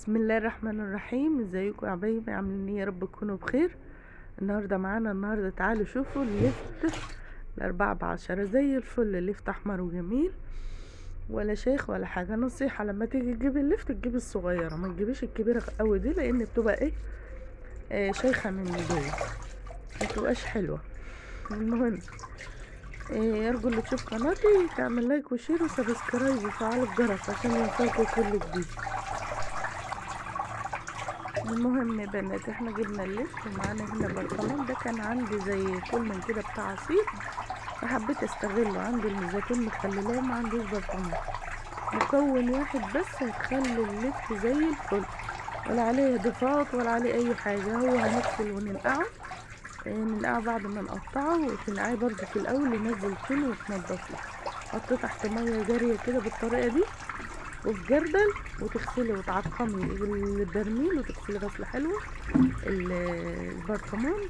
بسم الله الرحمن الرحيم. ازيكم يا حبايبي؟ عاملين ايه؟ يا رب تكونوا بخير. النهارده تعالوا شوفوا اللفت ال4 ب10 زي الفل. اللفت احمر وجميل، ولا شيخ ولا حاجه. نصيحه، لما تيجي تجيبي اللفت تجيبي الصغيره، ما تجيبيش الكبيره قوي دي، لان بتبقى شيخه من جوه، ما بتبقاش حلوه. المهم، ارجو اللي تشوف قناتي تعمل لايك وشير وسبسكرايب وفعل الجرس عشان يوصلكوا كل جديد. المهم يا بنات، احنا جبنا اللفت ومعانا هنا برطمان. ده كان عندي زي كل كده بتاع عصير، فحبيت استغله. عندي الزيتون مخللاه، ما عنديش برطمان. مكون واحد بس هتخلي اللفت زي الفل، ولا عليه اضافات ولا عليه اي حاجه. هو هنغسل وننقعه. ننقعه بعد ما نقطعه، وتنقعيه برضو في الاول، ينزل طين وتنضفيه. حطيه تحت ميه جاريه كده بالطريقه دي، وفي جردل، وتغسلي وتعقمي البرميل، وتغسلي غسله حلوه البرطمان،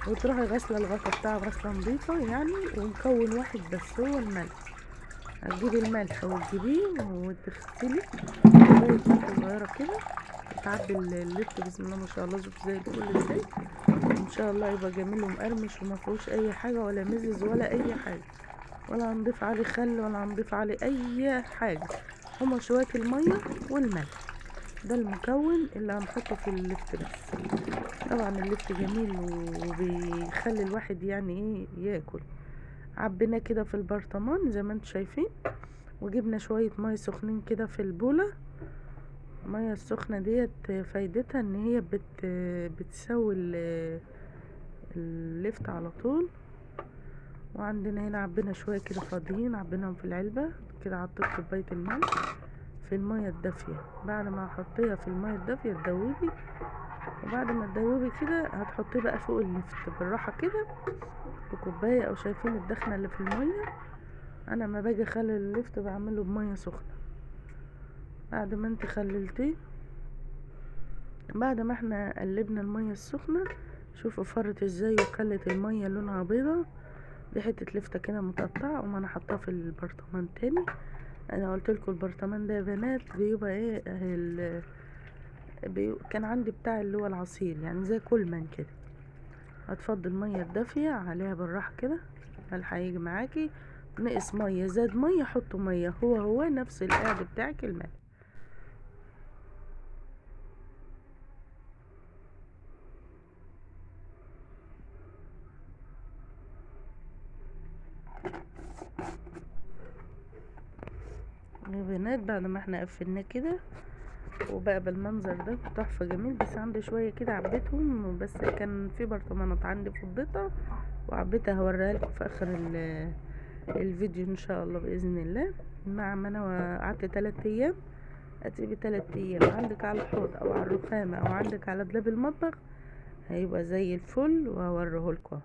وتروحي غسله الغطا بتاعه غسله نظيفه يعني. ومكون واحد بس هو الملح. هتجيبي الملح وتجيبيه وتغسلي كوبايه ملح صغيره كده، وتعبي اللفت. بسم الله ما شاء الله، شوف زي الفل ازاي. ان شاء الله يبقى جميل ومقرمش وما فيهوش اي حاجه، ولا مزز ولا اي حاجه، ولا هنضيف عليه خل ولا هنضيف عليه اي حاجه. هما شويه الميه والملح، ده المكون اللي هنحطه في اللفت بس. طبعا اللفت جميل وبيخلي الواحد يعني ياكل. عبيناه كده في البرطمان زي ما انتم شايفين، وجبنا شويه ميه سخنين كده في البوله. الميه السخنه ديت فايدتها ان هي بتسوي اللفت على طول. وعندنا هنا عبينا شويه كده فاضيين، عبيناهم في العلبه كده. حطيت كوبايه الملح في الميه الدافيه. بعد ما احطيها في الميه الدافيه تدوبي، وبعد ما تدوبي كده هتحطيه بقى فوق اللفت بالراحه كده بكوبايه. او شايفين الدخنه اللي في الميه؟ انا ما باجي اخلل اللفت بعمله بميه سخنه. بعد ما انت خللتيه، بعد ما احنا قلبنا الميه السخنه، شوفوا فرت ازاي وخلت الميه لونها بيضه. دي حته لفته كده متقطعه، وما انا حطاها في البرطمان تاني. انا قلت لكم البرطمان ده يا بنات بيبقى كان عندي بتاع اللي هو العصير، يعني زي كولمان كده. هتفضي الميه الدافيه عليها بالراحه كده. الملح هيجي معاكي، نقص ميه زاد ميه حطوا ميه، هو نفس القاعد بتاعك الملح. يا بنات، بعد ما احنا قفلناه كده وبقى بالمنظر ده تحفه جميل. بس عندي شويه كده عبيتهم، بس كان في برطمانات عندي فضيتها وعبيتها، هوريها لكم في اخر الفيديو ان شاء الله باذن الله. مع ما انا قعدت 3 ايام. هتسيبي 3 ايام عندك على الحوض او على الرخامه او عندك على دولاب المطبخ، هيبقى زي الفل. وهوريهولكوا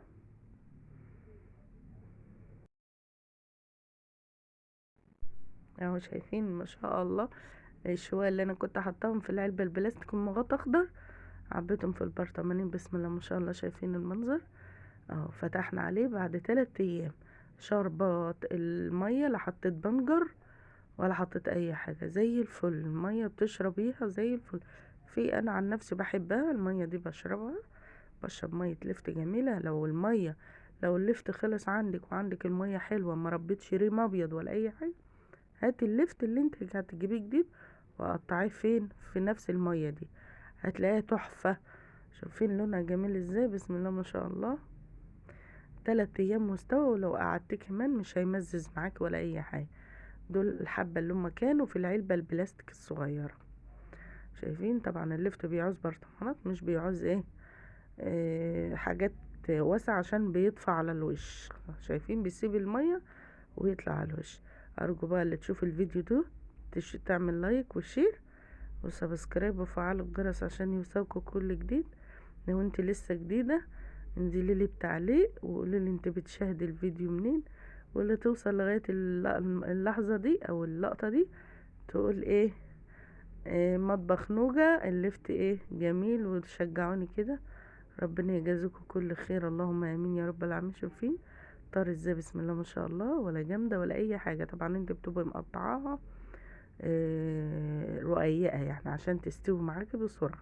اهو. شايفين ما شاء الله الشوية اللي انا كنت حطاهم في العلبة البلاستيك المغطى اخضر، عبيتهم في البرطمانين. بسم الله ما شاء الله، شايفين المنظر اهو. فتحنا عليه بعد 3 ايام، شربات المية، لا حطيت بنجر ولا حطيت اي حاجة، زي الفل. المية بتشربيها زي الفل. انا عن نفسي بحبها المية دي، بشربها. بشرب مية لفت جميلة. لو اللفت خلص عندك وعندك المية حلوة، ما ربيتش ريم ابيض ولا اي حاجة، هاتي اللفت اللي انت هتجيبيه جديد وقطعيه فين في نفس المية دي، هتلاقيها تحفة. شوفين لونها جميل ازاي، بسم الله ما شاء الله. 3 ايام مستوى، ولو قعدت كمان مش هيمزز معاك ولا اي حاجة. دول الحبة اللي هما كانوا في العلبة البلاستيك الصغيرة. شايفين؟ طبعا اللفت بيعوز برطمانات، مش بيعوز حاجات واسعة، عشان بيطفى على الوش. شايفين؟ بيسيب المية ويطلع على الوش. ارجو بقى اللي تشوف الفيديو ده تعمل لايك وشير وسبسكرايب وفعل الجرس عشان يوصلكوا كل جديد. لو انت لسه جديدة، انزلي لي بتعليق وقولي لي انت بتشاهدي الفيديو منين، واللي توصل لغاية اللحظة دي او اللقطة دي تقول مطبخ نوجة اللفت جميل، وتشجعوني كده. ربنا يجازيكم كل خير، اللهم امين يا رب العالمين. شوفين طار ازاي؟ بسم الله ما شاء الله، ولا جامده ولا اي حاجه. طبعا انت بتبقي مقطعاها رقيقة يعني عشان تستوي معاكي بسرعة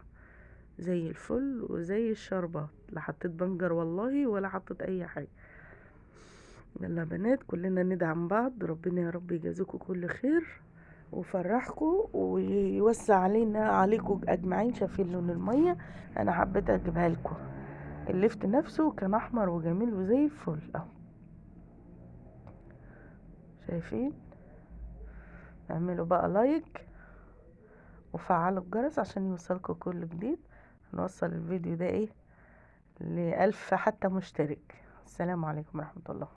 زي الفل وزي الشربات. لا حطيت بنجر والله ولا حطيت اي حاجة. يلا يا بنات كلنا ندعم بعض، ربنا يا رب يجازيكم كل خير ويفرحكم ويوسع عليكم اجمعين. شايفين لون المية؟ انا حبيت اجيبها لكم. اللفت نفسه كان احمر وجميل وزي الفل اهو. شايفين؟ اعملوا بقى لايك وفعلوا الجرس عشان يوصلكم كل جديد. هنوصل الفيديو ده ل1000 حتى مشترك. السلام عليكم ورحمة الله.